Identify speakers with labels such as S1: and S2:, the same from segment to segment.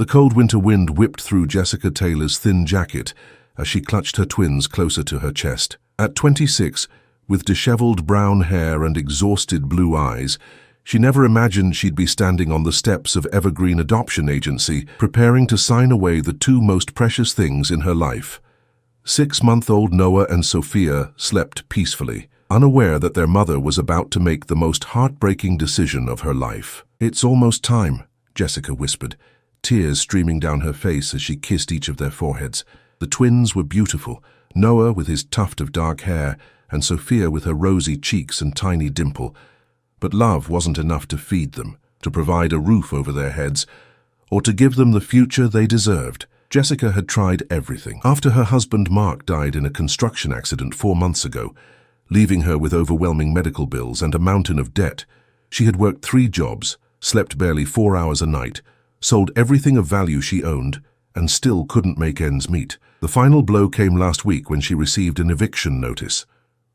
S1: The cold winter wind whipped through Jessica Taylor's thin jacket as she clutched her twins closer to her chest. At 26, with disheveled brown hair and exhausted blue eyes, she never imagined she'd be standing on the steps of Evergreen Adoption Agency, preparing to sign away the two most precious things in her life. 6-month-old Noah and Sophia slept peacefully, unaware that their mother was about to make the most heartbreaking decision of her life. "It's almost time," Jessica whispered, tears streaming down her face as she kissed each of their foreheads. The twins were beautiful, Noah with his tuft of dark hair, and Sophia with her rosy cheeks and tiny dimple. But love wasn't enough to feed them, to provide a roof over their heads, or to give them the future they deserved. Jessica had tried everything. After her husband Mark died in a construction accident 4 months ago, leaving her with overwhelming medical bills and a mountain of debt, she had worked 3 jobs, slept barely 4 hours a night, sold everything of value she owned, and still couldn't make ends meet. The final blow came last week when she received an eviction notice.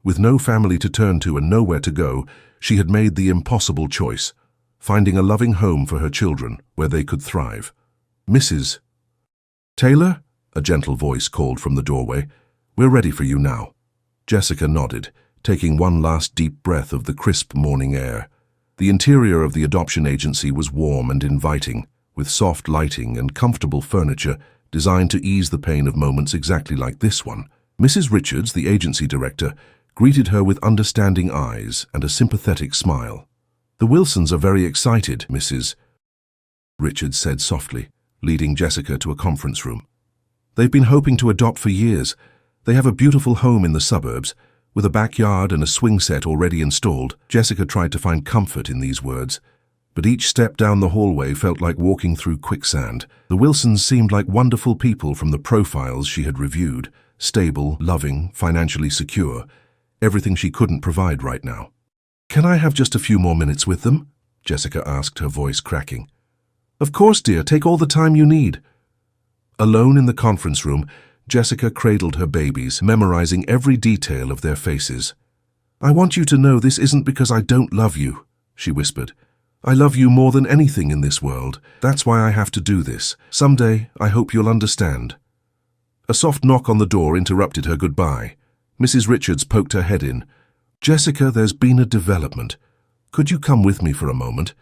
S1: With no family to turn to and nowhere to go, she had made the impossible choice, finding a loving home for her children where they could thrive. "Mrs. Taylor?" a gentle voice called from the doorway. "We're ready for you now." Jessica nodded, taking one last deep breath of the crisp morning air. The interior of the adoption agency was warm and inviting, with soft lighting and comfortable furniture designed to ease the pain of moments exactly like this one. Mrs. Richards, the agency director, greeted her with understanding eyes and a sympathetic smile. "The Wilsons are very excited, Mrs. Richards said softly, leading Jessica to a conference room. "They've been hoping to adopt for years. They have a beautiful home in the suburbs, with a backyard and a swing set already installed." Jessica tried to find comfort in these words, but each step down the hallway felt like walking through quicksand. The Wilsons seemed like wonderful people from the profiles she had reviewed, stable, loving, financially secure, everything she couldn't provide right now. "Can I have just a few more minutes with them?" Jessica asked, her voice cracking. "Of course, dear, take all the time you need." Alone in the conference room, Jessica cradled her babies, memorizing every detail of their faces. "I want you to know this isn't because I don't love you," she whispered. "I love you more than anything in this world. That's why I have to do this. Someday, I hope you'll understand." A soft knock on the door interrupted her goodbye. Mrs. Richards poked her head in. "Jessica, there's been a development. Could you come with me for a moment?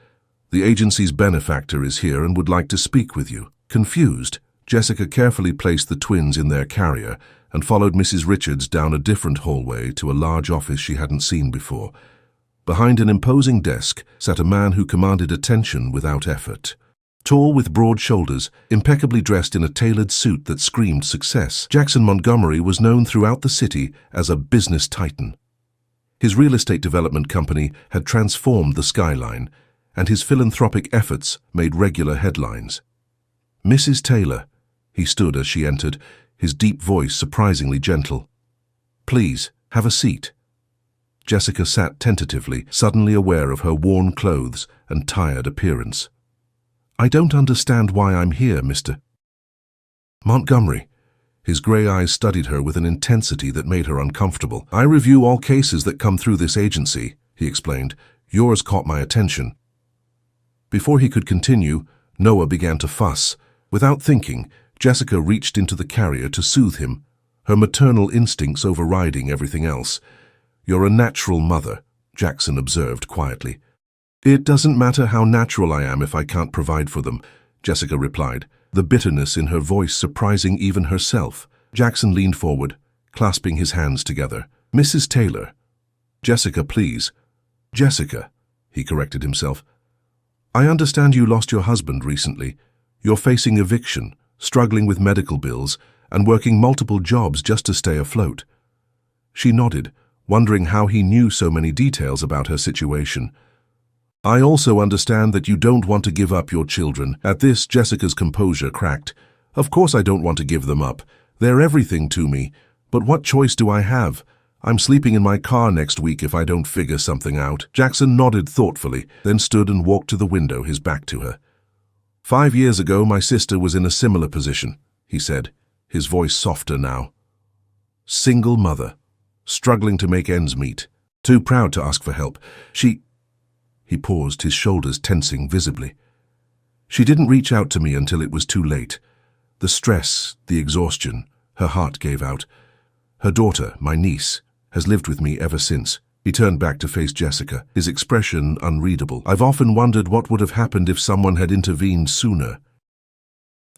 S1: The agency's benefactor is here and would like to speak with you." Confused, Jessica carefully placed the twins in their carrier and followed Mrs. Richards down a different hallway to a large office she hadn't seen before. Behind an imposing desk sat a man who commanded attention without effort. Tall with broad shoulders, impeccably dressed in a tailored suit that screamed success, Jackson Montgomery was known throughout the city as a business titan. His real estate development company had transformed the skyline, and his philanthropic efforts made regular headlines. "Mrs. Taylor," he stood as she entered, his deep voice surprisingly gentle. "Please, have a seat." Jessica sat tentatively, suddenly aware of her worn clothes and tired appearance. "I don't understand why I'm here, Mr. Montgomery." His grey eyes studied her with an intensity that made her uncomfortable. "I review all cases that come through this agency," he explained. "Yours caught my attention." Before he could continue, Noah began to fuss. Without thinking, Jessica reached into the carrier to soothe him, her maternal instincts overriding everything else. "You're a natural mother," Jackson observed quietly. "It doesn't matter how natural I am if I can't provide for them," Jessica replied, the bitterness in her voice surprising even herself. Jackson leaned forward, clasping his hands together. "Mrs. Taylor." "Jessica, please." "Jessica," he corrected himself. "I understand you lost your husband recently. You're facing eviction, struggling with medical bills, and working multiple jobs just to stay afloat." She nodded, wondering how he knew so many details about her situation. "I also understand that you don't want to give up your children." At this, Jessica's composure cracked. "Of course I don't want to give them up. They're everything to me. But what choice do I have? I'm sleeping in my car next week if I don't figure something out." Jackson nodded thoughtfully, then stood and walked to the window, his back to her. "5 years ago, my sister was in a similar position," he said, his voice softer now. "Single mother, struggling to make ends meet, too proud to ask for help. He paused, his shoulders tensing visibly. She didn't reach out to me until it was too late. The stress, the exhaustion, her heart gave out. Her daughter, my niece, has lived with me ever since. He turned back to face Jessica, his expression unreadable. I've often wondered what would have happened if someone had intervened sooner.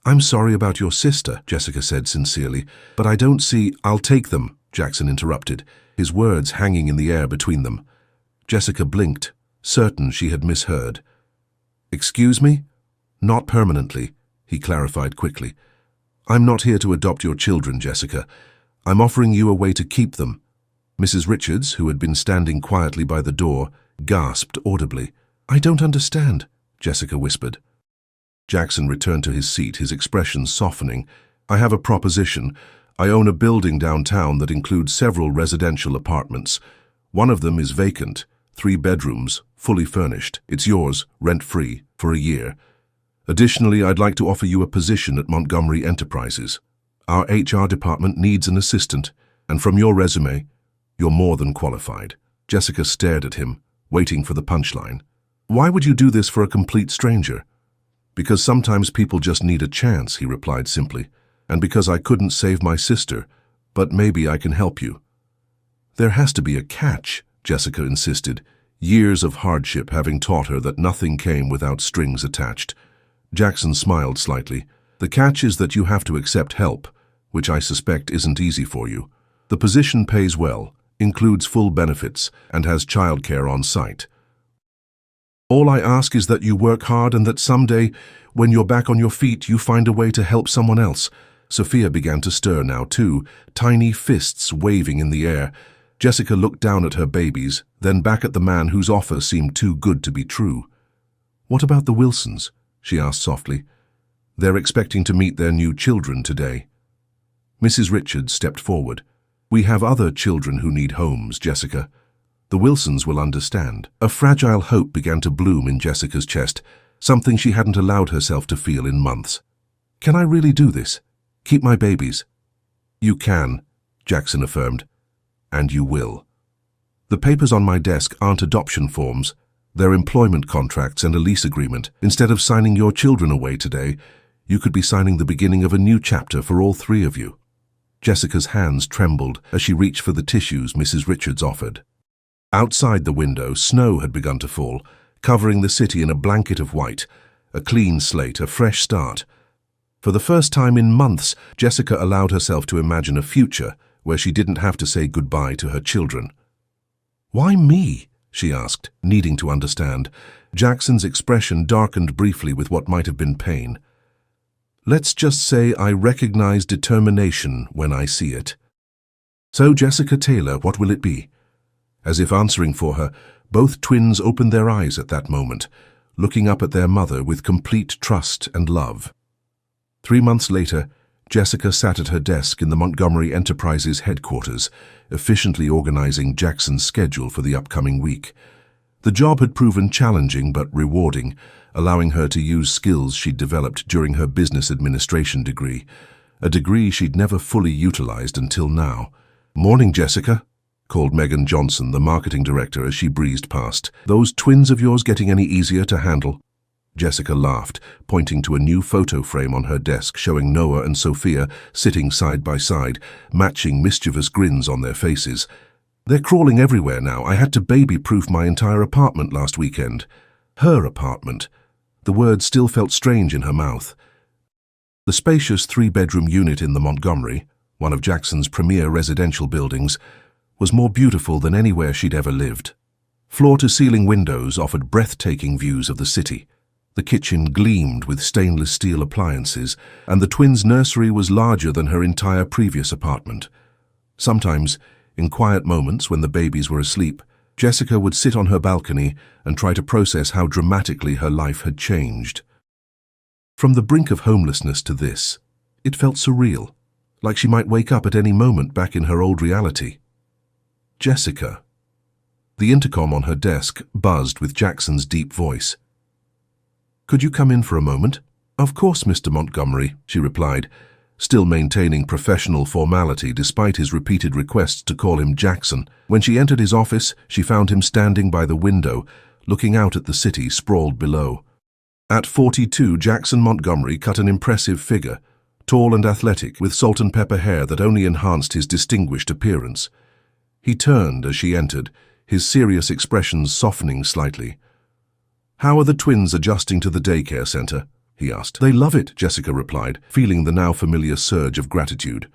S1: I'm sorry about your sister, Jessica said sincerely, but I don't see— I'll take them, Jackson interrupted, his words hanging in the air between them. Jessica blinked, certain she had misheard. Excuse me? Not permanently, he clarified quickly. I'm not here to adopt your children, Jessica. I'm offering you a way to keep them. Mrs. Richards, who had been standing quietly by the door, gasped audibly. I don't understand, Jessica whispered. Jackson returned to his seat, his expression softening. I have a proposition. I own a building downtown that includes several residential apartments. One of them is vacant, 3 bedrooms, fully furnished. It's yours, rent-free, for a year. Additionally, I'd like to offer you a position at Montgomery Enterprises. Our HR department needs an assistant, and from your resume, you're more than qualified. Jessica stared at him, waiting for the punchline. Why would you do this for a complete stranger? Because sometimes people just need a chance, he replied simply, and because I couldn't save my sister, but maybe I can help you. There has to be a catch, Jessica insisted, years of hardship having taught her that nothing came without strings attached. Jackson smiled slightly. The catch is that you have to accept help, which I suspect isn't easy for you. The position pays well, includes full benefits, and has childcare on site. All I ask is that you work hard and that someday, when you're back on your feet, you find a way to help someone else. Sophia began to stir now too, tiny fists waving in the air. Jessica looked down at her babies, then back at the man whose offer seemed too good to be true. What about the Wilsons? She asked softly. They're expecting to meet their new children today. Mrs. Richards stepped forward. We have other children who need homes, Jessica. The Wilsons will understand. A fragile hope began to bloom in Jessica's chest, something she hadn't allowed herself to feel in months. Can I really do this? Keep my babies? You can, Jackson affirmed. And you will. The papers on my desk aren't adoption forms. They're employment contracts and a lease agreement. Instead of signing your children away today, you could be signing the beginning of a new chapter for all 3 of you. Jessica's hands trembled as she reached for the tissues Mrs. Richards offered. Outside the window, snow had begun to fall, covering the city in a blanket of white, a clean slate, a fresh start. For the first time in months, Jessica allowed herself to imagine a future where she didn't have to say goodbye to her children. Why me? She asked, needing to understand. Jackson's expression darkened briefly with what might have been pain. Let's just say I recognize determination when I see it. So, Jessica Taylor, what will it be? As if answering for her, both twins opened their eyes at that moment, looking up at their mother with complete trust and love. 3 months later, Jessica sat at her desk in the Montgomery Enterprises headquarters, efficiently organizing Jackson's schedule for the upcoming week. The job had proven challenging but rewarding, allowing her to use skills she'd developed during her business administration degree, a degree she'd never fully utilized until now. Morning, Jessica, called Megan Johnson, the marketing director, as she breezed past. Those twins of yours getting any easier to handle? Jessica laughed, pointing to a new photo frame on her desk showing Noah and Sophia sitting side by side, matching mischievous grins on their faces. They're crawling everywhere now. I had to baby-proof my entire apartment last weekend. Her apartment. The word still felt strange in her mouth. The spacious 3-bedroom unit in the Montgomery, one of Jackson's premier residential buildings, was more beautiful than anywhere she'd ever lived. Floor-to-ceiling windows offered breathtaking views of the city. The kitchen gleamed with stainless steel appliances, and the twins' nursery was larger than her entire previous apartment. Sometimes, in quiet moments when the babies were asleep, Jessica would sit on her balcony and try to process how dramatically her life had changed. From the brink of homelessness to this, it felt surreal, like she might wake up at any moment back in her old reality. Jessica. The intercom on her desk buzzed with Jackson's deep voice. Could you come in for a moment? Of course, Mr. Montgomery, she replied, still maintaining professional formality despite his repeated requests to call him Jackson. When she entered his office, she found him standing by the window, looking out at the city sprawled below. At 42, Jackson Montgomery cut an impressive figure, tall and athletic, with salt and pepper hair that only enhanced his distinguished appearance. He turned as she entered, his serious expressions softening slightly. "How are the twins adjusting to the daycare center?" he asked. "They love it," Jessica replied, feeling the now familiar surge of gratitude.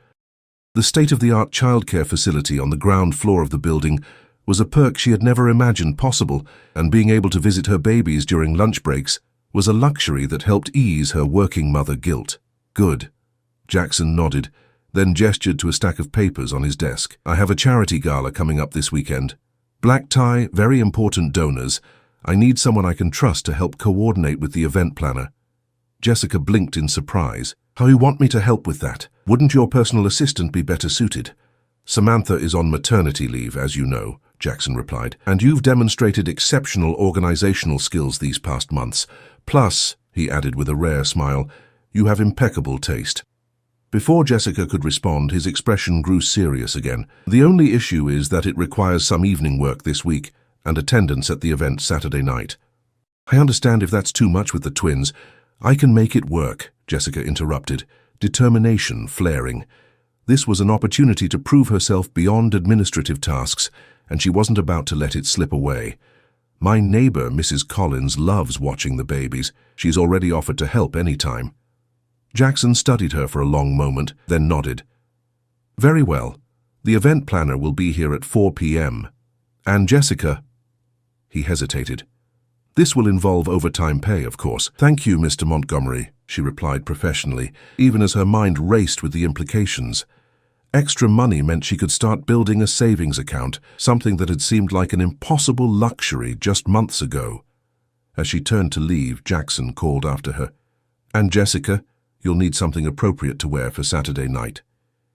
S1: The state-of-the-art childcare facility on the ground floor of the building was a perk she had never imagined possible, and being able to visit her babies during lunch breaks was a luxury that helped ease her working mother guilt. "Good." Jackson nodded, then gestured to a stack of papers on his desk. "I have a charity gala coming up this weekend. Black tie, very important donors. I need someone I can trust to help coordinate with the event planner." Jessica blinked in surprise. "How you want me to help with that? Wouldn't your personal assistant be better suited?" "Samantha is on maternity leave, as you know," Jackson replied, "and you've demonstrated exceptional organizational skills these past months. Plus," he added with a rare smile, "you have impeccable taste." Before Jessica could respond, his expression grew serious again. "The only issue is that it requires some evening work this week and attendance at the event Saturday night." "I understand if that's too much with the twins. I can make it work," Jessica interrupted, determination flaring. This was an opportunity to prove herself beyond administrative tasks, and she wasn't about to let it slip away. "My neighbor, Mrs. Collins, loves watching the babies. She's already offered to help any time." Jackson studied her for a long moment, then nodded. "Very well. The event planner will be here at 4 p.m. And Jessica—" He hesitated. "This will involve overtime pay, of course." "Thank you, Mr. Montgomery," she replied professionally, even as her mind raced with the implications. Extra money meant she could start building a savings account, something that had seemed like an impossible luxury just months ago. As she turned to leave, Jackson called after her. "And Jessica, you'll need something appropriate to wear for Saturday night."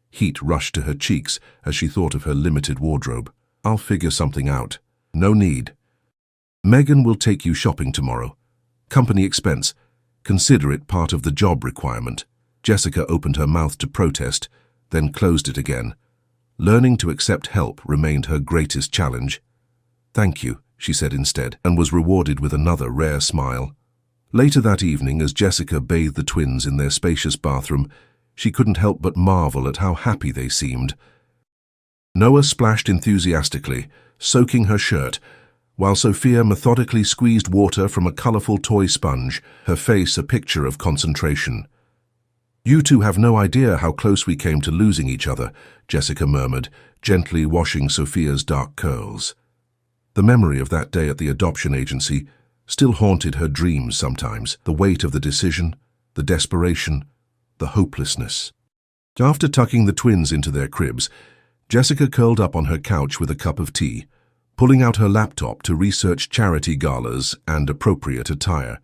S1: Heat rushed to her cheeks as she thought of her limited wardrobe. "I'll figure something out." "No need. Megan will take you shopping tomorrow. Company expense. Consider it part of the job requirement." Jessica opened her mouth to protest, then closed it again. Learning to accept help remained her greatest challenge. "Thank you," she said instead, and was rewarded with another rare smile. Later that evening, as Jessica bathed the twins in their spacious bathroom, she couldn't help but marvel at how happy they seemed. Noah splashed enthusiastically, soaking her shirt, while Sophia methodically squeezed water from a colorful toy sponge, her face a picture of concentration. "You two have no idea how close we came to losing each other," Jessica murmured, gently washing Sophia's dark curls. The memory of that day at the adoption agency still haunted her dreams sometimes, the weight of the decision, the desperation, the hopelessness. After tucking the twins into their cribs, Jessica curled up on her couch with a cup of tea, pulling out her laptop to research charity galas and appropriate attire.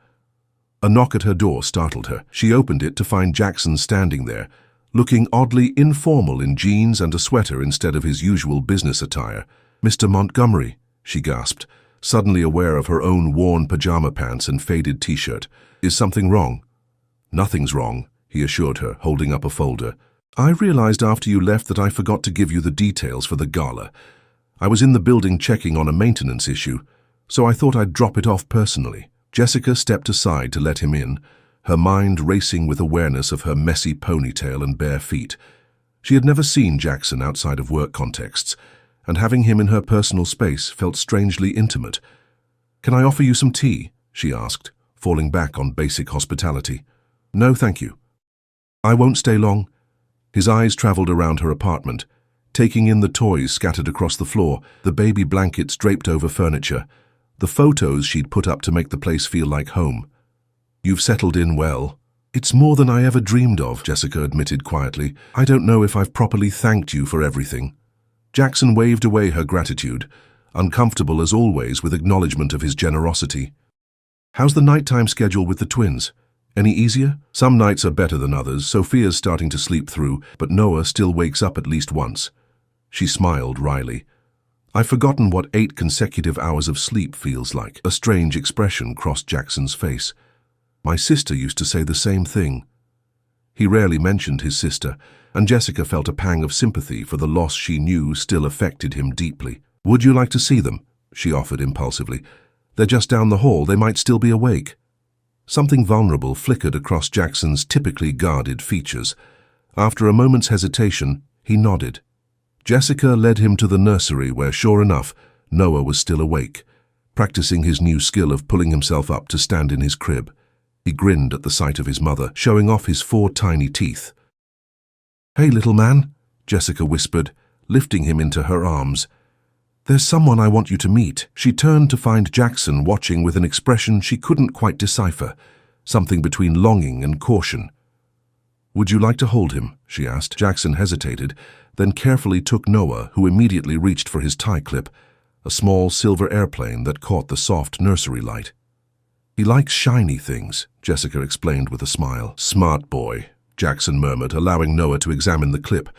S1: A knock at her door startled her. She opened it to find Jackson standing there, looking oddly informal in jeans and a sweater instead of his usual business attire. "Mr. Montgomery," she gasped, suddenly aware of her own worn pajama pants and faded t-shirt. "Is something wrong?" "Nothing's wrong," he assured her, holding up a folder. "I realized after you left that I forgot to give you the details for the gala. I was in the building checking on a maintenance issue, so I thought I'd drop it off personally." Jessica stepped aside to let him in, her mind racing with awareness of her messy ponytail and bare feet. She had never seen Jackson outside of work contexts, and having him in her personal space felt strangely intimate. "Can I offer you some tea?" she asked, falling back on basic hospitality. "No, thank you." "I won't stay long." His eyes traveled around her apartment, taking in the toys scattered across the floor, the baby blankets draped over furniture, the photos she'd put up to make the place feel like home. "You've settled in well." "It's more than I ever dreamed of," Jessica admitted quietly. "I don't know if I've properly thanked you for everything." Jackson waved away her gratitude, uncomfortable as always with acknowledgement of his generosity. "How's the nighttime schedule with the twins? Any easier?" "Some nights are better than others. Sophia's starting to sleep through, but Noah still wakes up at least once." She smiled wryly. "I've forgotten what 8 consecutive hours of sleep feels like." A strange expression crossed Jackson's face. "My sister used to say the same thing." He rarely mentioned his sister, and Jessica felt a pang of sympathy for the loss she knew still affected him deeply. "Would you like to see them?" she offered impulsively. "They're just down the hall. They might still be awake." Something vulnerable flickered across Jackson's typically guarded features. After a moment's hesitation, he nodded. Jessica led him to the nursery where, sure enough, Noah was still awake, practicing his new skill of pulling himself up to stand in his crib. He grinned at the sight of his mother, showing off his 4 tiny teeth. "Hey, little man," Jessica whispered, lifting him into her arms. "There's someone I want you to meet." She turned to find Jackson watching with an expression she couldn't quite decipher, something between longing and caution. "Would you like to hold him?" she asked. Jackson hesitated, then carefully took Noah, who immediately reached for his tie clip, a small silver airplane that caught the soft nursery light. "He likes shiny things," Jessica explained with a smile. "Smart boy," Jackson murmured, allowing Noah to examine the clip.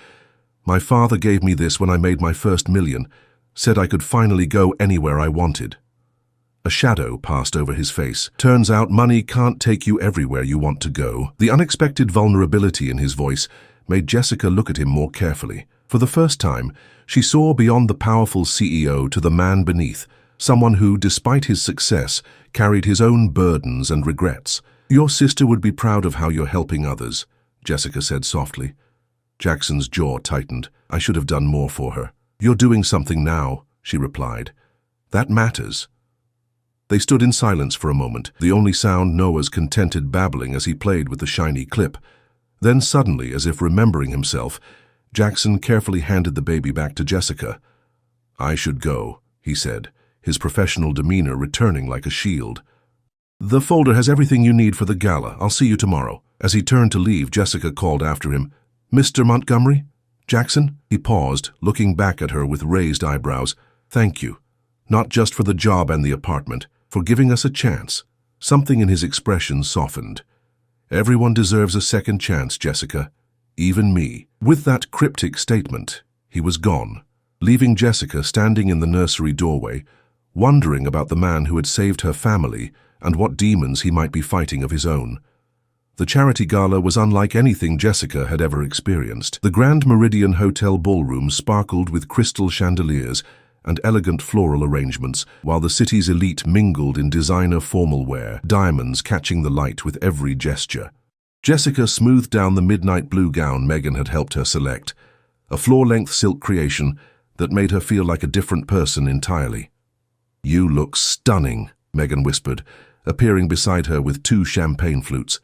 S1: "My father gave me this when I made my first million, said I could finally go anywhere I wanted." A shadow passed over his face. "Turns out money can't take you everywhere you want to go." The unexpected vulnerability in his voice made Jessica look at him more carefully. For the first time, she saw beyond the powerful CEO to the man beneath, someone who, despite his success, carried his own burdens and regrets. "Your sister would be proud of how you're helping others," Jessica said softly. Jackson's jaw tightened. "I should have done more for her." "You're doing something now," she replied. "That matters." They stood in silence for a moment, the only sound Noah's contented babbling as he played with the shiny clip. Then suddenly, as if remembering himself, Jackson carefully handed the baby back to Jessica. "I should go," he said, his professional demeanor returning like a shield. "The folder has everything you need for the gala. I'll see you tomorrow." As he turned to leave, Jessica called after him, "Mr. Montgomery? Jackson?" He paused, looking back at her with raised eyebrows. "Thank you. Not just for the job and the apartment, for giving us a chance." Something in his expression softened. "Everyone deserves a second chance, Jessica. Even me." With that cryptic statement, he was gone, leaving Jessica standing in the nursery doorway, wondering about the man who had saved her family and what demons he might be fighting of his own. The charity gala was unlike anything Jessica had ever experienced. The Grand Meridian Hotel ballroom sparkled with crystal chandeliers and elegant floral arrangements, while the city's elite mingled in designer formal wear, diamonds catching the light with every gesture. Jessica smoothed down the midnight blue gown Megan had helped her select, a floor-length silk creation that made her feel like a different person entirely. "You look stunning," Megan whispered, appearing beside her with 2 champagne flutes.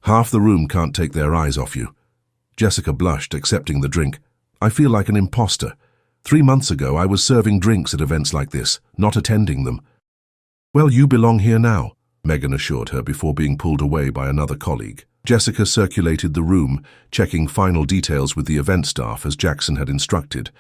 S1: "Half the room can't take their eyes off you." Jessica blushed, accepting the drink. "I feel like an imposter. 3 months ago, I was serving drinks at events like this, not attending them." "Well, you belong here now," Megan assured her before being pulled away by another colleague. Jessica circulated the room, checking final details with the event staff as Jackson had instructed.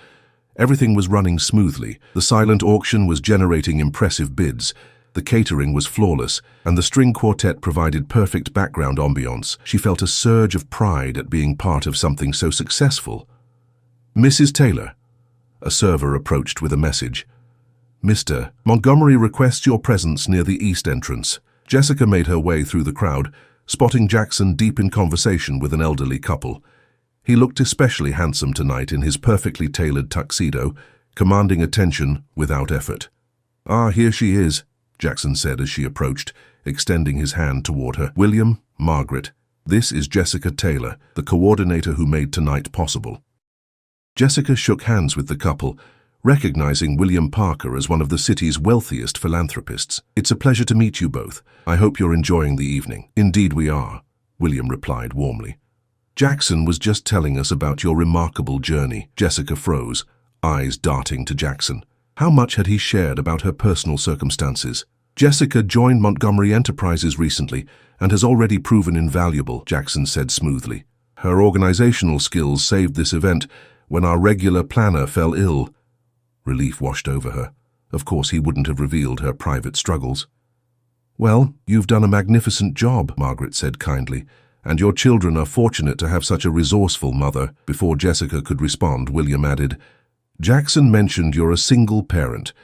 S1: Everything was running smoothly. The silent auction was generating impressive bids. The catering was flawless, and the string quartet provided perfect background ambiance. She felt a surge of pride at being part of something so successful. "Mrs. Taylor," a server approached with a message. "Mr. Montgomery requests your presence near the east entrance." Jessica made her way through the crowd, spotting Jackson deep in conversation with an elderly couple. He looked especially handsome tonight in his perfectly tailored tuxedo, commanding attention without effort. "Ah, here she is," Jackson said as she approached, extending his hand toward her. "William, Margaret, this is Jessica Taylor, the coordinator who made tonight possible." Jessica shook hands with the couple, recognizing William Parker as one of the city's wealthiest philanthropists. "It's a pleasure to meet you both. I hope you're enjoying the evening." "Indeed we are," William replied warmly. "Jackson was just telling us about your remarkable journey." Jessica froze, eyes darting to Jackson. How much had he shared about her personal circumstances? "Jessica joined Montgomery Enterprises recently and has already proven invaluable," Jackson said smoothly. "Her organizational skills saved this event when our regular planner fell ill." Relief washed over her. Of course, he wouldn't have revealed her private struggles. "Well, you've done a magnificent job," Margaret said kindly, "and your children are fortunate to have such a resourceful mother." Before Jessica could respond, William added, "Jackson mentioned you're a single parent.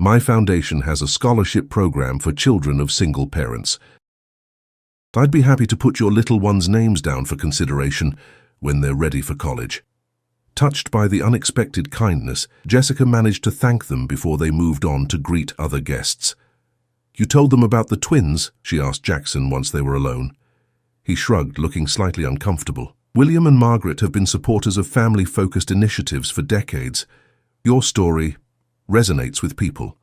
S1: My foundation has a scholarship program for children of single parents. I'd be happy to put your little ones' names down for consideration when they're ready for college." Touched by the unexpected kindness, Jessica managed to thank them before they moved on to greet other guests. You told them about the twins? She asked Jackson once they were alone. He shrugged, looking slightly uncomfortable. William and Margaret have been supporters of family-focused initiatives for decades. Your story resonates with people.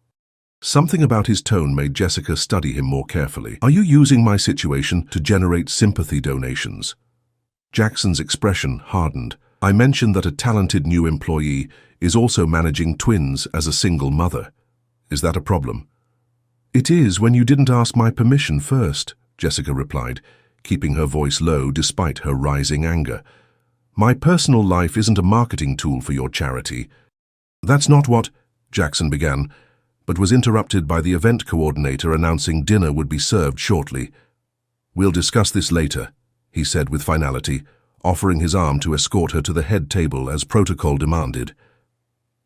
S1: Something about his tone made Jessica study him more carefully. Are you using my situation to generate sympathy donations? Jackson's expression hardened. I mentioned that a talented new employee is also managing twins as a single mother. Is that a problem? It is when you didn't ask my permission first, Jessica replied, keeping her voice low despite her rising anger. My personal life isn't a marketing tool for your charity. That's not what, Jackson began, but was interrupted by the event coordinator announcing dinner would be served shortly. We'll discuss this later, he said with finality, offering his arm to escort her to the head table as protocol demanded.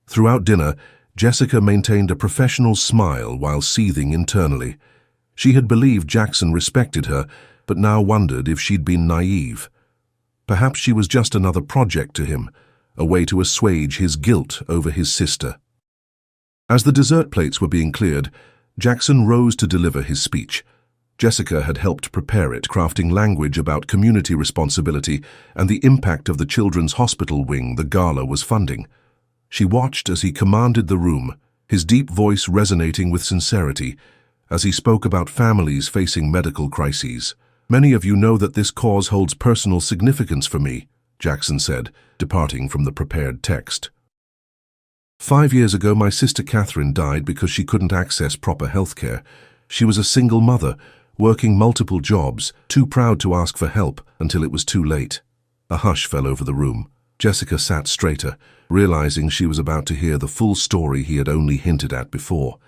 S1: Throughout dinner, Jessica maintained a professional smile while seething internally. She had believed Jackson respected her, but now wondered if she'd been naive. Perhaps she was just another project to him, a way to assuage his guilt over his sister. As the dessert plates were being cleared, Jackson rose to deliver his speech. Jessica had helped prepare it, crafting language about community responsibility and the impact of the children's hospital wing the gala was funding. She watched as he commanded the room, his deep voice resonating with sincerity, as he spoke about families facing medical crises. Many of you know that this cause holds personal significance for me, Jackson said, departing from the prepared text. 5 years ago, my sister Catherine died because she couldn't access proper health care. She was a single mother, working multiple jobs, too proud to ask for help until it was too late. A hush fell over the room. Jessica sat straighter, realizing she was about to hear the full story he had only hinted at before.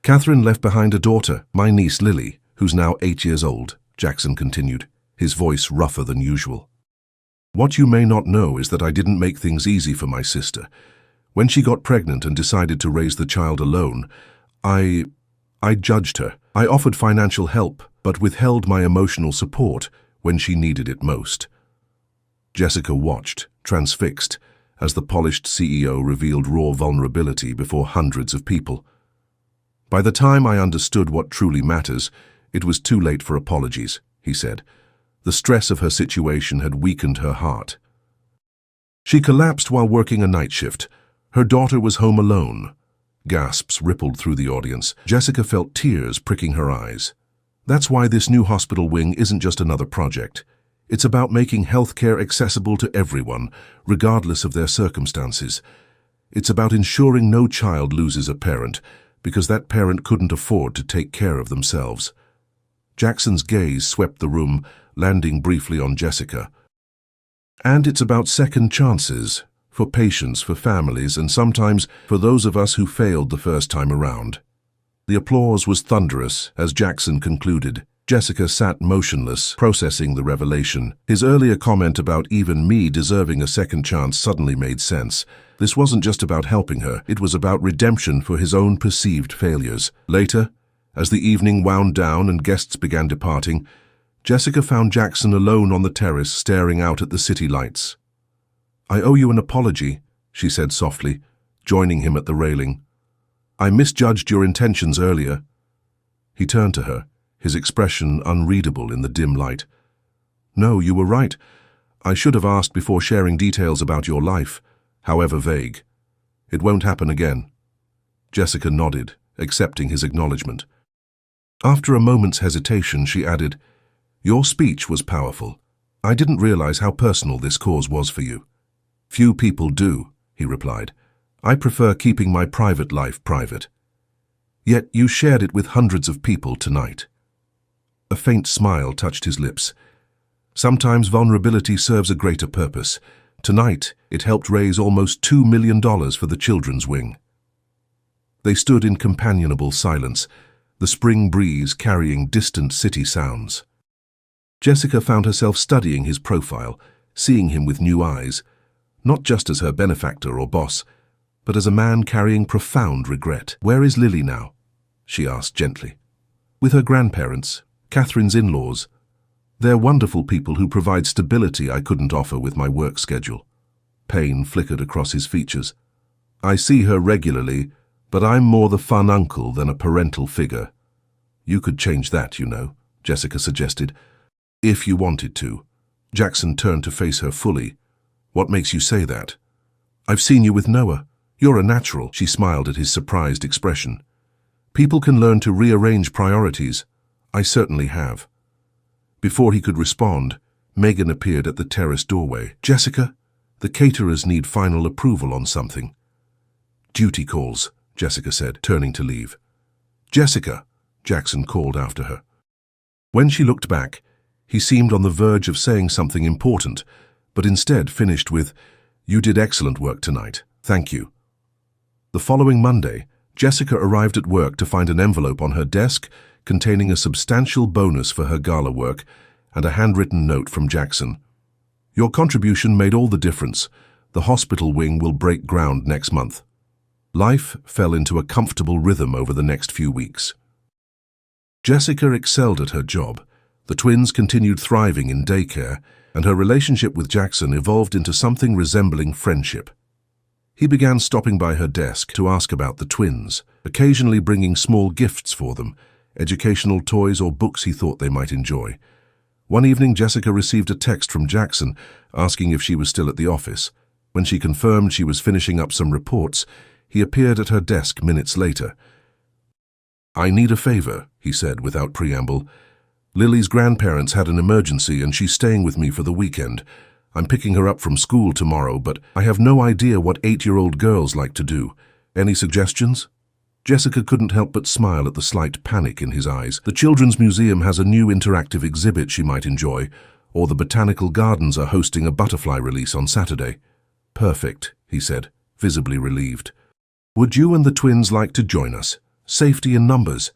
S1: Catherine left behind a daughter, my niece Lily, who's now 8 years old, Jackson continued, his voice rougher than usual. What you may not know is that I didn't make things easy for my sister. When she got pregnant and decided to raise the child alone, I judged her. I offered financial help, but withheld my emotional support when she needed it most. Jessica watched, transfixed, as the polished CEO revealed raw vulnerability before hundreds of people. By the time I understood what truly matters, it was too late for apologies, he said. The stress of her situation had weakened her heart. She collapsed while working a night shift. Her daughter was home alone. Gasps rippled through the audience. Jessica felt tears pricking her eyes. That's why this new hospital wing isn't just another project. It's about making healthcare accessible to everyone, regardless of their circumstances. It's about ensuring no child loses a parent, because that parent couldn't afford to take care of themselves. Jackson's gaze swept the room, landing briefly on Jessica. And it's about second chances, for patients, for families, and sometimes for those of us who failed the first time around. The applause was thunderous as Jackson concluded. Jessica sat motionless, processing the revelation. His earlier comment about even me deserving a second chance suddenly made sense. This wasn't just about helping her, it was about redemption for his own perceived failures. Later, as the evening wound down and guests began departing, Jessica found Jackson alone on the terrace staring out at the city lights. I owe you an apology, she said softly, joining him at the railing. I misjudged your intentions earlier. He turned to her, his expression unreadable in the dim light. No, you were right. I should have asked before sharing details about your life, however vague. It won't happen again. Jessica nodded, accepting his acknowledgement. After a moment's hesitation, she added, Your speech was powerful. I didn't realize how personal this cause was for you. Few people do, he replied. I prefer keeping my private life private. Yet you shared it with hundreds of people tonight. A faint smile touched his lips. Sometimes vulnerability serves a greater purpose. Tonight, it helped raise almost $2 million for the children's wing. They stood in companionable silence, the spring breeze carrying distant city sounds. Jessica found herself studying his profile, seeing him with new eyes, not just as her benefactor or boss, but as a man carrying profound regret. Where is Lily now? She asked gently. With her grandparents, Catherine's in-laws. They're wonderful people who provide stability I couldn't offer with my work schedule. Pain flickered across his features. I see her regularly, but I'm more the fun uncle than a parental figure. You could change that, you know, Jessica suggested. If you wanted to. Jackson turned to face her fully. What makes you say that? I've seen you with Noah. You're a natural. She smiled at his surprised expression. People can learn to rearrange priorities. I certainly have. Before he could respond, Megan appeared at the terrace doorway. Jessica, the caterers need final approval on something. Duty calls, Jessica said, turning to leave. Jessica, Jackson called after her. When she looked back, he seemed on the verge of saying something important, but instead finished with, You did excellent work tonight. Thank you. The following Monday, Jessica arrived at work to find an envelope on her desk containing a substantial bonus for her gala work and a handwritten note from Jackson. Your contribution made all the difference. The hospital wing will break ground next month. Life fell into a comfortable rhythm over the next few weeks. Jessica excelled at her job. The twins continued thriving in daycare, and her relationship with Jackson evolved into something resembling friendship. He began stopping by her desk to ask about the twins, occasionally bringing small gifts for them, educational toys or books he thought they might enjoy. One evening, Jessica received a text from Jackson asking if she was still at the office. When she confirmed she was finishing up some reports, he appeared at her desk minutes later. I need a favor, he said without preamble. Lily's grandparents had an emergency and she's staying with me for the weekend. I'm picking her up from school tomorrow, but I have no idea what 8-year-old girls like to do. Any suggestions? Jessica couldn't help but smile at the slight panic in his eyes. The Children's Museum has a new interactive exhibit she might enjoy, or the Botanical Gardens are hosting a butterfly release on Saturday. Perfect, he said, visibly relieved. Would you and the twins like to join us? Safety in numbers.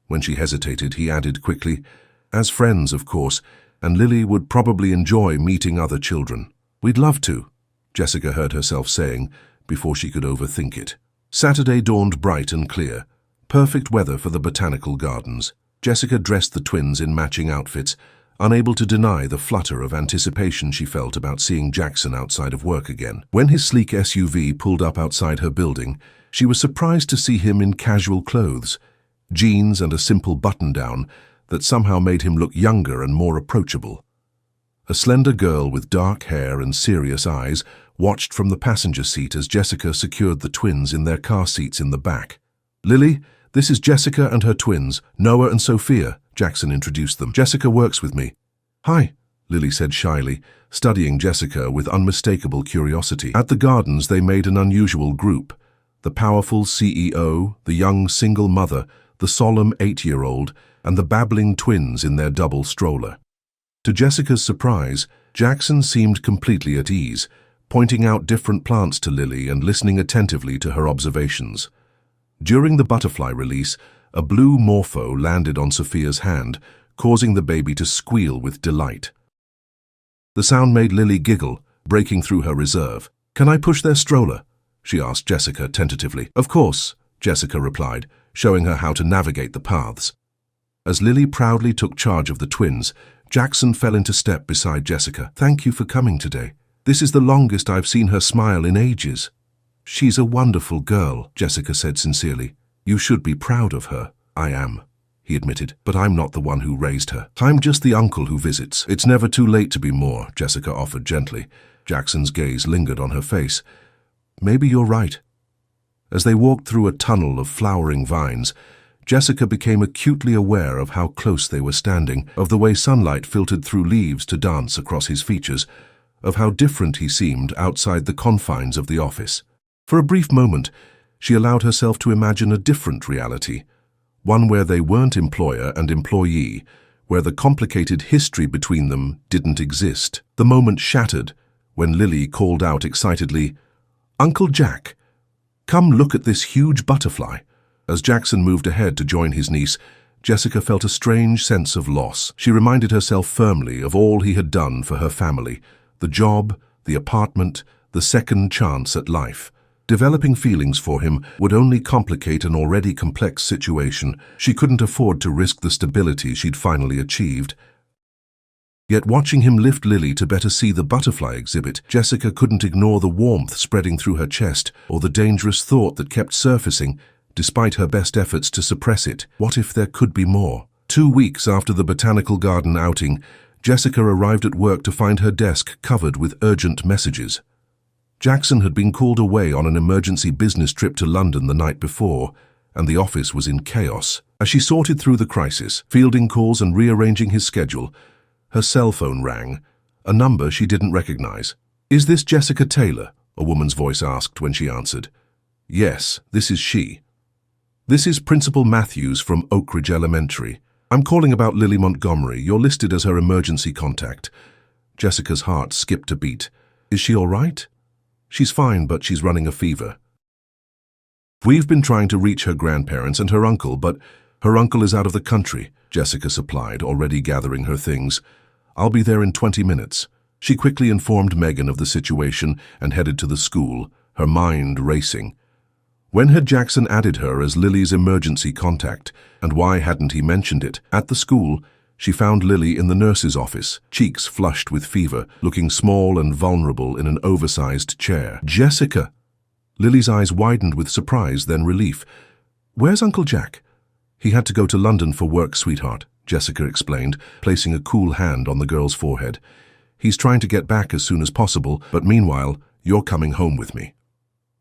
S1: When she hesitated, he added quickly, as friends, of course, and Lily would probably enjoy meeting other children. We'd love to, Jessica heard herself saying before she could overthink it. Saturday dawned bright and clear. Perfect weather for the Botanical Gardens. Jessica dressed the twins in matching outfits, unable to deny the flutter of anticipation she felt about seeing Jackson outside of work again. When his sleek SUV pulled up outside her building, she was surprised to see him in casual clothes, jeans and a simple button-down that somehow made him look younger and more approachable. A slender girl with dark hair and serious eyes watched from the passenger seat as Jessica secured the twins in their car seats in the back. Lily, this is Jessica and her twins, Noah and Sophia, Jackson introduced them. Jessica works with me. Hi, Lily said shyly, studying Jessica with unmistakable curiosity. At the gardens, they made an unusual group. The powerful CEO, the young single mother, the solemn 8-year-old, and the babbling twins in their double stroller. To Jessica's surprise, Jackson seemed completely at ease, pointing out different plants to Lily and listening attentively to her observations. During the butterfly release, a blue morpho landed on Sophia's hand, causing the baby to squeal with delight. The sound made Lily giggle, breaking through her reserve. Can I push their stroller? She asked Jessica tentatively. Of course, Jessica replied, showing her how to navigate the paths. As Lily proudly took charge of the twins, Jackson fell into step beside Jessica. Thank you for coming today. This is the longest I've seen her smile in ages. She's a wonderful girl, Jessica said sincerely. You should be proud of her. I am, he admitted, but I'm not the one who raised her. I'm just the uncle who visits. It's never too late to be more, Jessica offered gently. Jackson's gaze lingered on her face. Maybe you're right. As they walked through a tunnel of flowering vines, Jessica became acutely aware of how close they were standing, of the way sunlight filtered through leaves to dance across his features, of how different he seemed outside the confines of the office. For a brief moment, she allowed herself to imagine a different reality, one where they weren't employer and employee, where the complicated history between them didn't exist. The moment shattered when Lily called out excitedly, "Uncle Jack, come look at this huge butterfly." As Jackson moved ahead to join his niece, Jessica felt a strange sense of loss. She reminded herself firmly of all he had done for her family, the job, the apartment, the second chance at life. Developing feelings for him would only complicate an already complex situation. She couldn't afford to risk the stability she'd finally achieved. Yet watching him lift Lily to better see the butterfly exhibit, Jessica couldn't ignore the warmth spreading through her chest or the dangerous thought that kept surfacing. despite her best efforts to suppress it. What if there could be more? 2 weeks after the botanical garden outing, Jessica arrived at work to find her desk covered with urgent messages. Jackson had been called away on an emergency business trip to London the night before, and the office was in chaos. As she sorted through the crisis, fielding calls and rearranging his schedule, her cell phone rang, a number she didn't recognize. "Is this Jessica Taylor?" a woman's voice asked when she answered. "Yes, this is she." "This is Principal Matthews from Oak Ridge Elementary. I'm calling about Lily Montgomery. You're listed as her emergency contact." Jessica's heart skipped a beat. "Is she all right?" "She's fine, but she's running a fever." "We've been trying to reach her grandparents and her uncle, but her uncle is out of the country," Jessica supplied, already gathering her things. "I'll be there in 20 minutes. She quickly informed Megan of the situation and headed to the school, her mind racing. When had Jackson added her as Lily's emergency contact, and why hadn't he mentioned it? At the school, she found Lily in the nurse's office, cheeks flushed with fever, looking small and vulnerable in an oversized chair. "Jessica!" Lily's eyes widened with surprise, then relief. "Where's Uncle Jack?" "He had to go to London for work, sweetheart," Jessica explained, placing a cool hand on the girl's forehead. "He's trying to get back as soon as possible, but meanwhile, you're coming home with me."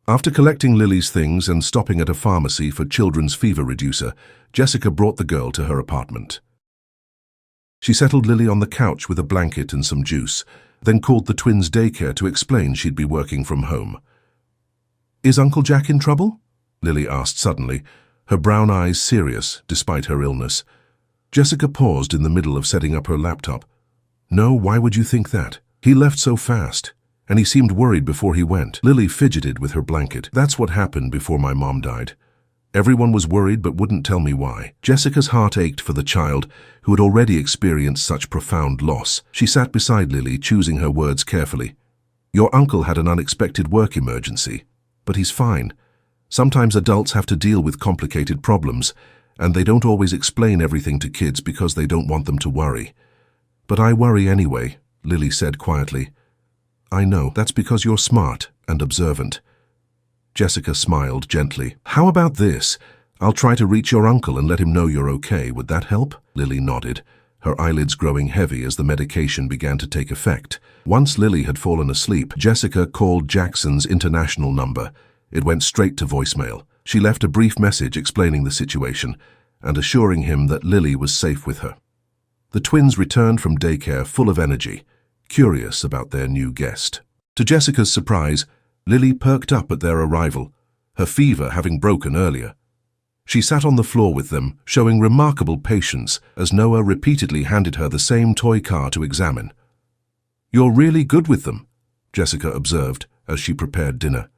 S1: After collecting Lily's things and stopping at a pharmacy for children's fever reducer, Jessica brought the girl to her apartment. She settled Lily on the couch with a blanket and some juice, then called the twins' daycare to explain she'd be working from home. "Is Uncle Jack in trouble?" Lily asked suddenly, her brown eyes serious despite her illness. Jessica paused in the middle of setting up her laptop. "No, why would you think that? He left so fast, and he seemed worried before he went." Lily fidgeted with her blanket. "That's what happened before my mom died. Everyone was worried but wouldn't tell me why." Jessica's heart ached for the child who had already experienced such profound loss. She sat beside Lily, choosing her words carefully. "Your uncle had an unexpected work emergency, but he's fine. Sometimes adults have to deal with complicated problems, and they don't always explain everything to kids because they don't want them to worry. But I worry anyway," Lily said quietly. "I know, that's because you're smart and observant." Jessica smiled gently. "How about this? I'll try to reach your uncle and let him know you're okay. Would that help?" Lily nodded, her eyelids growing heavy as the medication began to take effect. Once Lily had fallen asleep, Jessica called Jackson's international number. It went straight to voicemail. She left a brief message explaining the situation and assuring him that Lily was safe with her. The twins returned from daycare full of energy, curious about their new guest. To Jessica's surprise, Lily perked up at their arrival, her fever having broken earlier. She sat on the floor with them, showing remarkable patience as Noah repeatedly handed her the same toy car to examine. "You're really good with them," Jessica observed as she prepared dinner.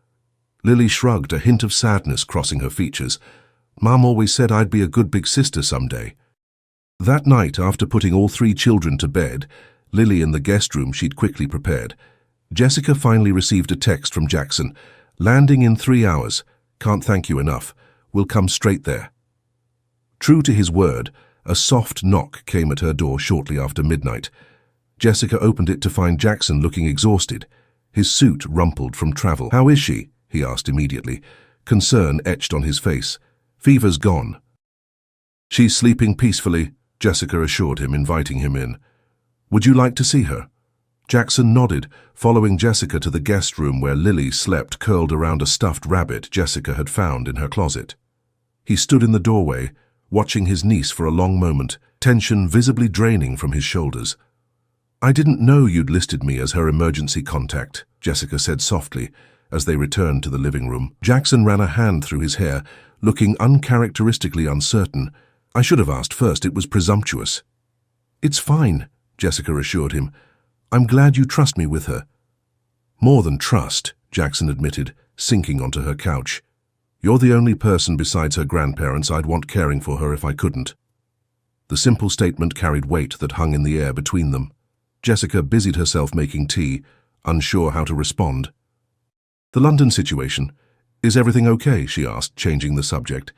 S1: Lily shrugged, a hint of sadness crossing her features. "Mom always said I'd be a good big sister someday." That night, after putting all 3 children to bed, Lily in the guest room she'd quickly prepared, Jessica finally received a text from Jackson. "Landing in 3 hours. Can't thank you enough. We'll come straight there." True to his word, a soft knock came at her door shortly after midnight. Jessica opened it to find Jackson looking exhausted, his suit rumpled from travel. "How is she?" he asked immediately, concern etched on his face. "Fever's gone." "She's sleeping peacefully," Jessica assured him, inviting him in. "Would you like to see her?" Jackson nodded, following Jessica to the guest room where Lily slept curled around a stuffed rabbit Jessica had found in her closet. He stood in the doorway, watching his niece for a long moment, tension visibly draining from his shoulders. "I didn't know you'd listed me as her emergency contact," Jessica said softly as they returned to the living room. Jackson ran a hand through his hair, looking uncharacteristically uncertain. "I should have asked first. It was presumptuous." "It's fine," Jessica assured him. "I'm glad you trust me with her." "More than trust," Jackson admitted, sinking onto her couch. "You're the only person besides her grandparents I'd want caring for her if I couldn't." The simple statement carried weight that hung in the air between them. Jessica busied herself making tea, unsure how to respond. "The London situation. Is everything okay?" she asked, changing the subject.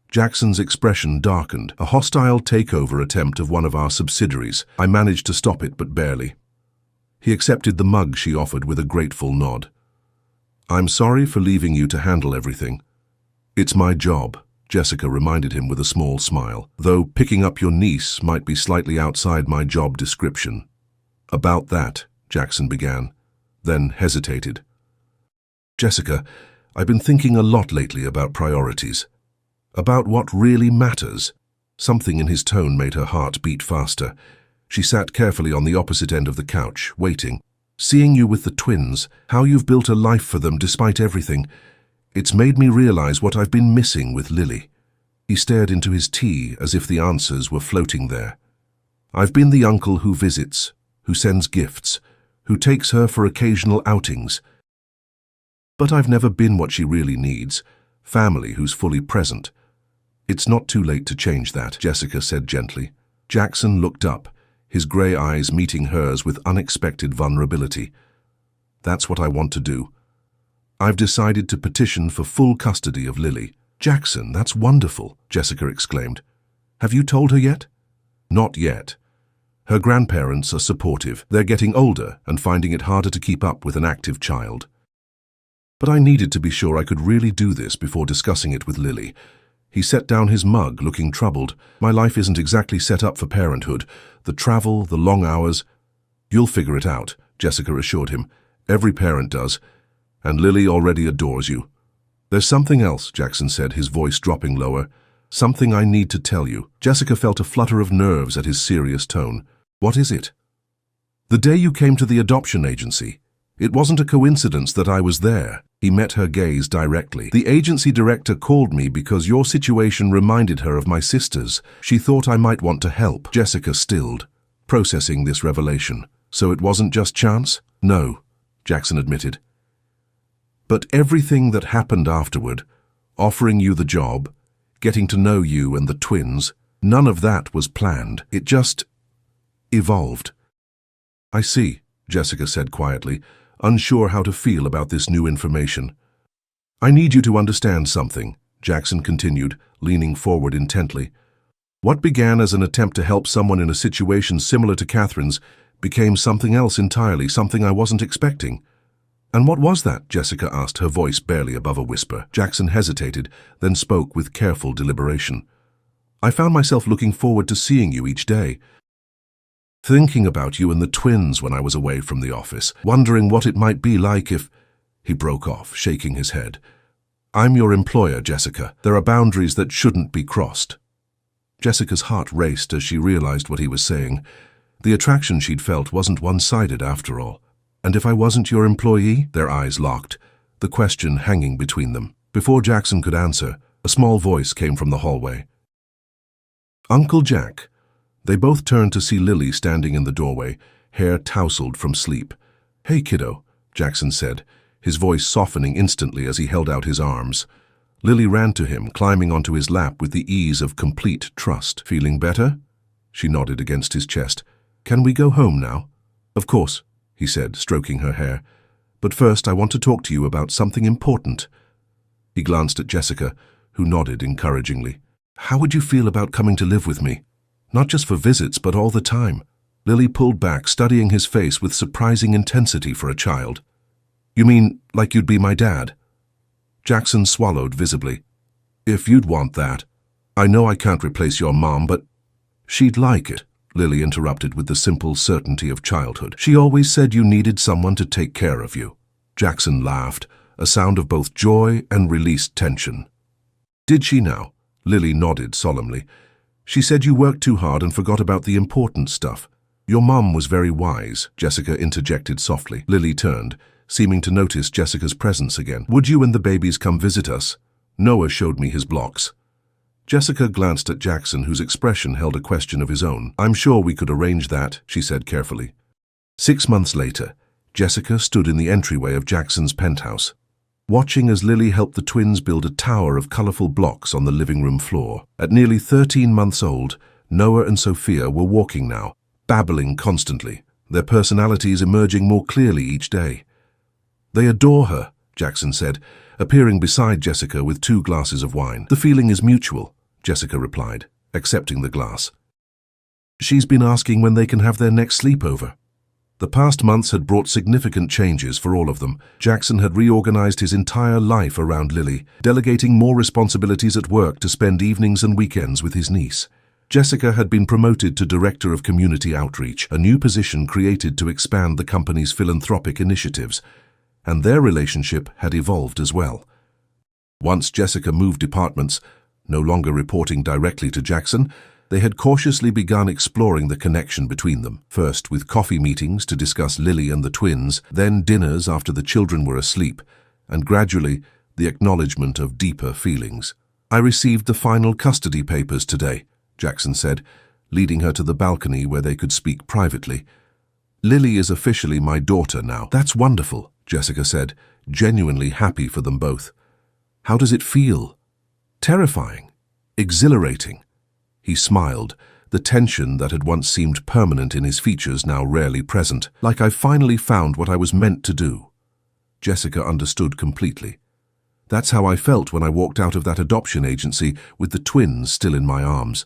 S1: Jackson's expression darkened. "A hostile takeover attempt of one of our subsidiaries. I managed to stop it, but barely." He accepted the mug she offered with a grateful nod. "I'm sorry for leaving you to handle everything. It's my job." Jessica reminded him with a small smile, though picking up your niece might be slightly outside my job description. About that, Jackson began, then hesitated. Jessica, I've been thinking a lot lately about priorities. About what really matters. Something in his tone made her heart beat faster. She sat carefully on the opposite end of the couch, waiting. Seeing you with the twins, how you've built a life for them despite everything, it's made me realize what I've been missing with Lily. He stared into his tea as if the answers were floating there. I've been the uncle who visits, who sends gifts, who takes her for occasional outings. But I've never been what she really needs, family who's fully present. It's not too late to change that, Jessica said gently. Jackson looked up, his grey eyes meeting hers with unexpected vulnerability. That's what I want to do. I've decided to petition for full custody of Lily. Jackson, that's wonderful, Jessica exclaimed. Have you told her yet? Not yet. Her grandparents are supportive. They're getting older and finding it harder to keep up with an active child. But I needed to be sure I could really do this before discussing it with Lily. He set down his mug, looking troubled. My life isn't exactly set up for parenthood. The travel, the long hours. You'll figure it out, Jessica assured him. Every parent does. And Lily already adores you. There's something else, Jackson said, his voice dropping lower. Something I need to tell you. Jessica felt a flutter of nerves at his serious tone. What is it? The day you came to the adoption agency. It wasn't a coincidence that I was there. He met her gaze directly. The agency director called me because your situation reminded her of my sister's. She thought I might want to help. Jessica stilled, processing this revelation. So it wasn't just chance? No, Jackson admitted. But everything that happened afterward, offering you the job, getting to know you and the twins, none of that was planned. It just evolved. I see, Jessica said quietly, unsure how to feel about this new information. I need you to understand something, Jackson continued, leaning forward intently. What began as an attempt to help someone in a situation similar to Catherine's became something else entirely, something I wasn't expecting. And what was that? Jessica asked, her voice barely above a whisper. Jackson hesitated, then spoke with careful deliberation. I found myself looking forward to seeing you each day. Thinking about you and the twins when I was away from the office, wondering what it might be like if... He broke off, shaking his head. I'm your employer, Jessica. There are boundaries that shouldn't be crossed. Jessica's heart raced as she realized what he was saying. The attraction she'd felt wasn't one-sided after all. And if I wasn't your employee? Their eyes locked, the question hanging between them. Before Jackson could answer, a small voice came from the hallway. Uncle Jack. They both turned to see Lily standing in the doorway, hair tousled from sleep. Hey, kiddo, Jackson said, his voice softening instantly as he held out his arms. Lily ran to him, climbing onto his lap with the ease of complete trust. Feeling better? She nodded against his chest. Can we go home now? Of course, he said, stroking her hair. But first I want to talk to you about something important. He glanced at Jessica, who nodded encouragingly. How would you feel about coming to live with me? Not just for visits, but all the time. Lily pulled back, studying his face with surprising intensity for a child. You mean, like you'd be my dad? Jackson swallowed visibly. If you'd want that. I know I can't replace your mom, but... She'd like it, Lily interrupted with the simple certainty of childhood. She always said you needed someone to take care of you. Jackson laughed, a sound of both joy and released tension. Did she now? Lily nodded solemnly. She said you worked too hard and forgot about the important stuff. Your mom was very wise, Jessica interjected softly. Lily turned, seeming to notice Jessica's presence again. Would you and the babies come visit us? Noah showed me his blocks. Jessica glanced at Jackson, whose expression held a question of his own. I'm sure we could arrange that, she said carefully. 6 months later, Jessica stood in the entryway of Jackson's penthouse, watching as Lily helped the twins build a tower of colorful blocks on the living room floor. At nearly 13 months old, Noah and Sophia were walking now, babbling constantly, their personalities emerging more clearly each day. They adore her, Jackson said, appearing beside Jessica with 2 glasses of wine. The feeling is mutual, Jessica replied, accepting the glass. She's been asking when they can have their next sleepover. The past months had brought significant changes for all of them. Jackson had reorganized his entire life around Lily, delegating more responsibilities at work to spend evenings and weekends with his niece. Jessica had been promoted to Director of Community Outreach, a new position created to expand the company's philanthropic initiatives, and their relationship had evolved as well. Once Jessica moved departments, no longer reporting directly to Jackson, they had cautiously begun exploring the connection between them, first with coffee meetings to discuss Lily and the twins, then dinners after the children were asleep, and gradually the acknowledgement of deeper feelings. "I received the final custody papers today," Jackson said, leading her to the balcony where they could speak privately. "Lily is officially my daughter now." "That's wonderful," Jessica said, genuinely happy for them both. "How does it feel?" "Terrifying. Exhilarating." He smiled, the tension that had once seemed permanent in his features now rarely present. "Like I finally found what I was meant to do." Jessica understood completely. "That's how I felt when I walked out of that adoption agency with the twins still in my arms."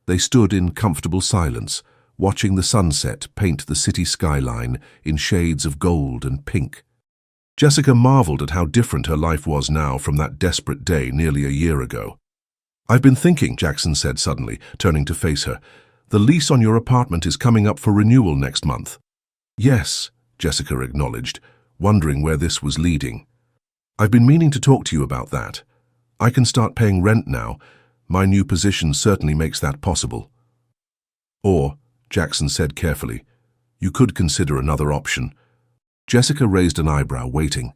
S1: They stood in comfortable silence, watching the sunset paint the city skyline in shades of gold and pink. Jessica marveled at how different her life was now from that desperate day nearly a year ago. "I've been thinking," Jackson said suddenly, turning to face her. "The lease on your apartment is coming up for renewal next month." "Yes," Jessica acknowledged, wondering where this was leading. "I've been meaning to talk to you about that. I can start paying rent now. My new position certainly makes that possible." "Or," Jackson said carefully, "you could consider another option." Jessica raised an eyebrow, waiting.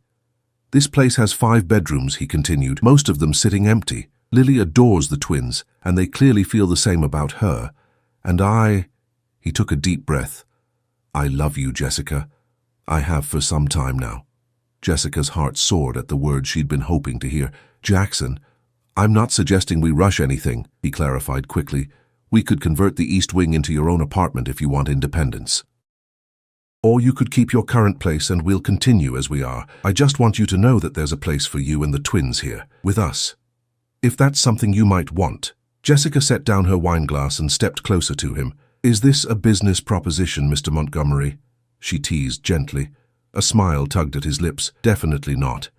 S1: "This place has 5 bedrooms," he continued, "most of them sitting empty. Lily adores the twins, and they clearly feel the same about her. And he took a deep breath. "I love you, Jessica. I have for some time now." Jessica's heart soared at the words she'd been hoping to hear. "Jackson, I'm not suggesting we rush anything," he clarified quickly. "We could convert the East Wing into your own apartment if you want independence. Or you could keep your current place and we'll continue as we are. I just want you to know that there's a place for you and the twins here, with us. If that's something you might want." Jessica set down her wineglass and stepped closer to him. "Is this a business proposition, Mr. Montgomery?" she teased gently. A smile tugged at his lips. "Definitely not.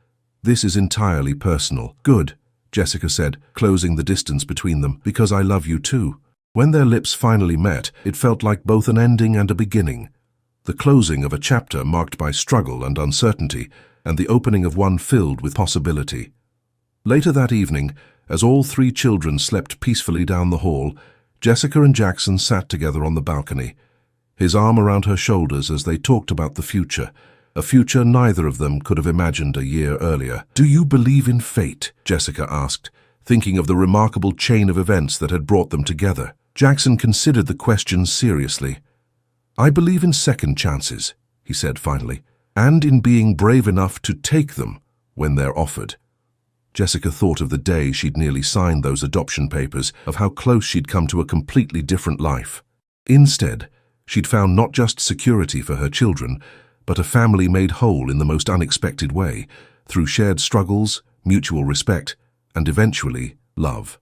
S1: This is entirely personal." "Good," Jessica said, closing the distance between them, "because I love you too." When their lips finally met, it felt like both an ending and a beginning. The closing of a chapter marked by struggle and uncertainty, and the opening of one filled with possibility. Later that evening, as all 3 children slept peacefully down the hall, Jessica and Jackson sat together on the balcony, his arm around her shoulders as they talked about the future, a future neither of them could have imagined a year earlier. "Do you believe in fate?" Jessica asked, thinking of the remarkable chain of events that had brought them together. Jackson considered the question seriously. "I believe in second chances," he said finally, "and in being brave enough to take them when they're offered." Jessica thought of the day she'd nearly signed those adoption papers, of how close she'd come to a completely different life. Instead, she'd found not just security for her children, but a family made whole in the most unexpected way, through shared struggles, mutual respect, and eventually, love.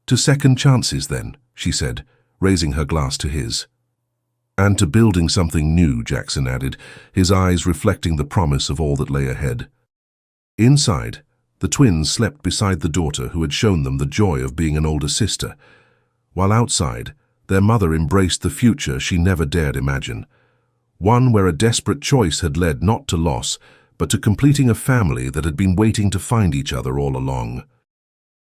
S1: "To second chances, then," she said, raising her glass to his. "And to building something new," Jackson added, his eyes reflecting the promise of all that lay ahead. Inside, the twins slept beside the daughter who had shown them the joy of being an older sister, while outside, their mother embraced the future she never dared imagine, one where a desperate choice had led not to loss, but to completing a family that had been waiting to find each other all along.